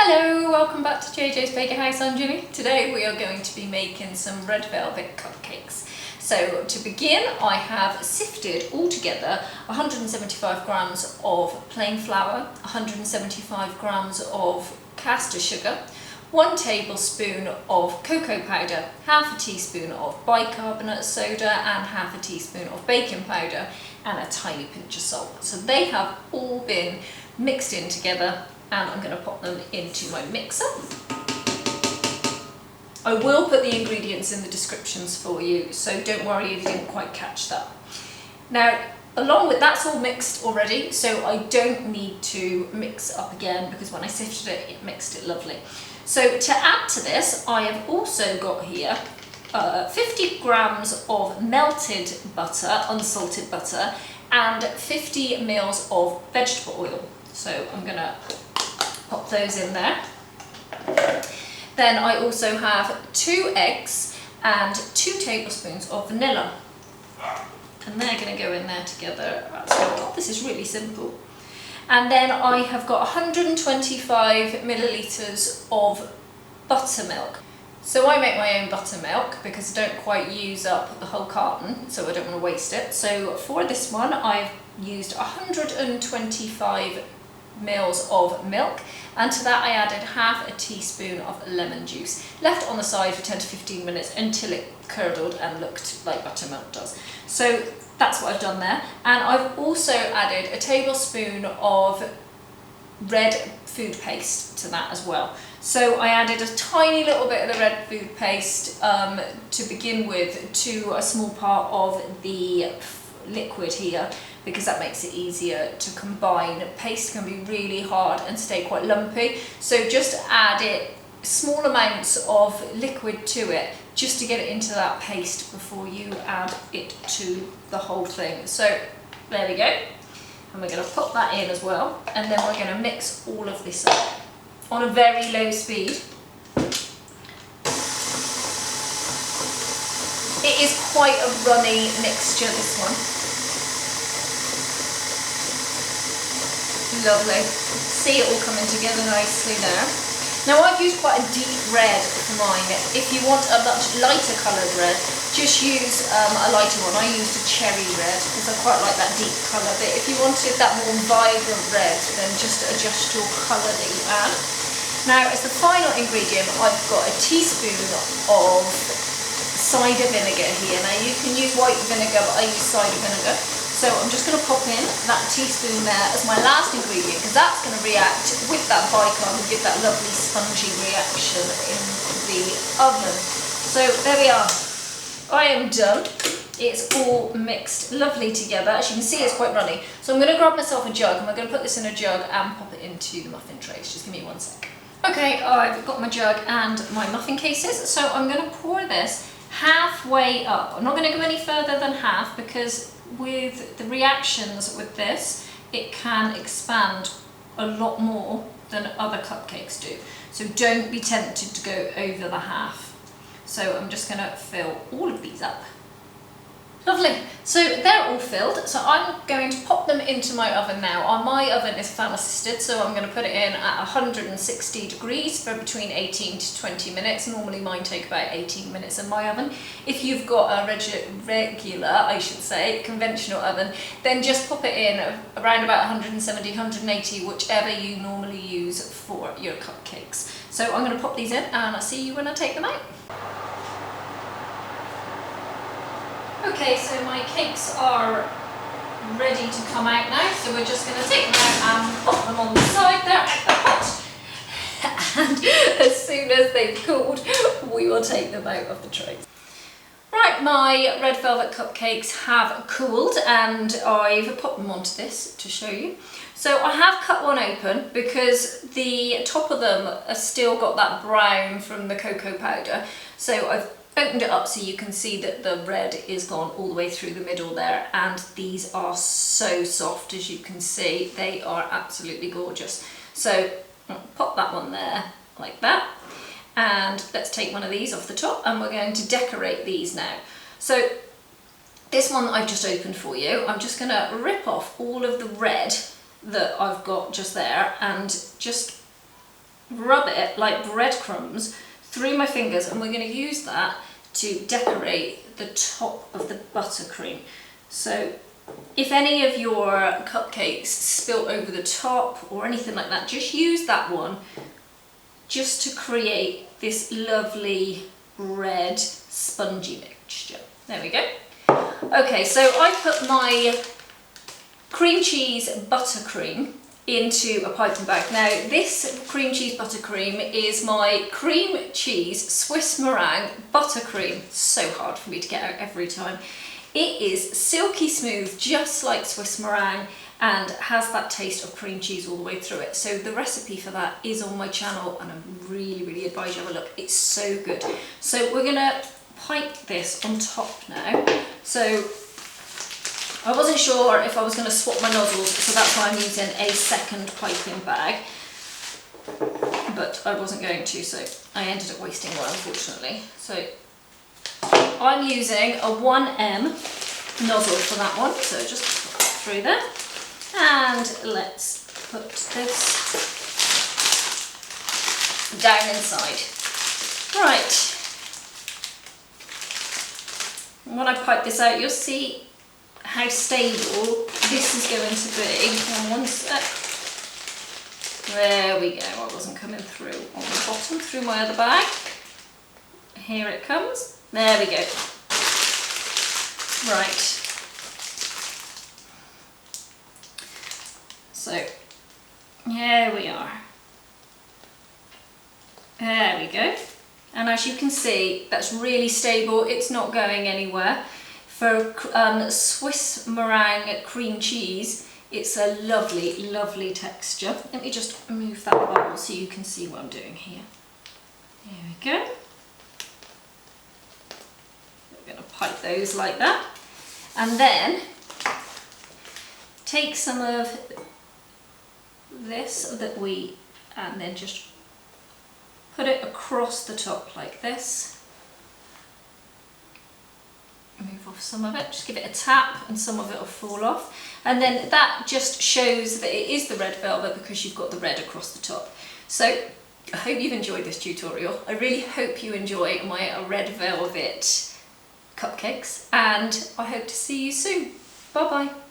Hello, welcome back to JJ's Baker House. I'm Jimmy. Today we are going to be making some red velvet cupcakes. So to begin, I have sifted all together 175 grams of plain flour, 175 grams of caster sugar, 1 tablespoon of cocoa powder, half a teaspoon of bicarbonate soda and half a teaspoon of baking powder and a tiny pinch of salt. So they have all been mixed in together and I'm going to pop them into my mixer. I will put the ingredients in the descriptions for you, so don't worry if you didn't quite catch that. Now, along with that's all mixed already, so I don't need to mix up again because when I sifted it, it mixed it lovely. So to add to this, I have also got here 50 grams of melted butter, unsalted butter, and 50 mils of vegetable oil. So I'm going to pop those in there. Then I also have 2 eggs and 2 tablespoons of vanilla. And they're going to go in there together. God, this is really simple. And then I have got 125 millilitres of buttermilk. So I make my own buttermilk because I don't quite use up the whole carton, so I don't want to waste it. So for this one, I've used 125 mils of milk, and to that I added half a teaspoon of lemon juice, left on the side for 10 to 15 minutes until it curdled and looked like buttermilk does. So that's what I've done there, and I've also added a tablespoon of red food paste to that as well. So I added a tiny little bit of the red food paste to begin with to a small part of the liquid here, because that makes it easier to combine. Paste can be really hard and stay quite lumpy, so just add it small amounts of liquid to it just to get it into that paste before you add it to the whole thing. So there we go, and we're going to put that in as well, and then we're going to mix all of this up on a very low speed. It is quite a runny mixture, this one. Lovely. See it all coming together nicely there. Now I've used quite a deep red for mine. If you want a much lighter coloured red, just use a lighter one. I used a cherry red because I quite like that deep colour, but if you wanted that more vibrant red, then just adjust your colour that you add. Now as the final ingredient, I've got a teaspoon of cider vinegar here. Now you can use white vinegar, but I use cider vinegar. So I'm just going to pop in that teaspoon there as my last ingredient, because that's going to react with that bicarb and give that lovely spongy reaction in the oven. So there we are. I am done. It's all mixed lovely together. As you can see, it's quite runny. So I'm going to grab myself a jug, and we're going to put this in a jug and pop it into the muffin trays. Just give me 1 sec. Okay, I've got my jug and my muffin cases. So I'm going to pour this halfway up. I'm not going to go any further than half, because with the reactions with this, it can expand a lot more than other cupcakes do. So don't be tempted to go over the half. So I'm just going to fill all of these up. Lovely. So they're all filled. So I'm going to pop them into my oven now. My oven is fan assisted, so I'm going to put it in at 160 degrees for between 18 to 20 minutes. Normally mine take about 18 minutes in my oven. If you've got a regular, I should say, conventional oven, then just pop it in around about 170, 180, whichever you normally use for your cupcakes. So I'm going to pop these in and I'll see you when I take them out. Okay, so my cakes are ready to come out now, so we're just going to take them out and pop them on the side there at the hot. And as soon as they've cooled, we will take them out of the trays. Right, my red velvet cupcakes have cooled and I've popped them onto this to show you. So I have cut one open because the top of them have still got that brown from the cocoa powder. So I've opened it up so you can see that the red is gone all the way through the middle there, and these are so soft, as you can see. They are absolutely gorgeous. So I'll pop that one there like that, and let's take one of these off the top and we're going to decorate these now. So this one that I've just opened for you, I'm just going to rip off all of the red that I've got just there and just rub it like breadcrumbs through my fingers, and we're going to use that to decorate the top of the buttercream. So if any of your cupcakes spilt over the top or anything like that, just use that one just to create this lovely red spongy mixture. There we go. Okay, so I put my cream cheese buttercream into a piping bag. Now this cream cheese buttercream is my cream cheese Swiss meringue buttercream. So hard for me to get out every time. It is silky smooth, just like Swiss meringue, and has that taste of cream cheese all the way through it. So the recipe for that is on my channel, and I really advise you have a look. It's so good. So we're gonna pipe this on top now. So I wasn't sure if I was going to swap my nozzles, so that's why I'm using a second piping bag, but I wasn't going to, so I ended up wasting one, unfortunately. So I'm using a 1M nozzle for that one, so just put that through there, and let's put this down inside. Right, when I pipe this out, you'll see how stable this is going to be. One sec. There we go. I wasn't coming through on the bottom through my other bag. Here it comes. There we go. Right. So, here we are. There we go. And as you can see, that's really stable. It's not going anywhere. For Swiss meringue cream cheese, it's a lovely texture. Let me just move that bowl so you can see what I'm doing here. There we go. We're going to pipe those like that. And then take some of this and then just put it across the top like this. Move off some of it, just give it a tap and some of it will fall off, and then that just shows that it is the red velvet because you've got the red across the top. So I hope you've enjoyed this tutorial. I really hope you enjoy my red velvet cupcakes, and I hope to see you soon. Bye bye.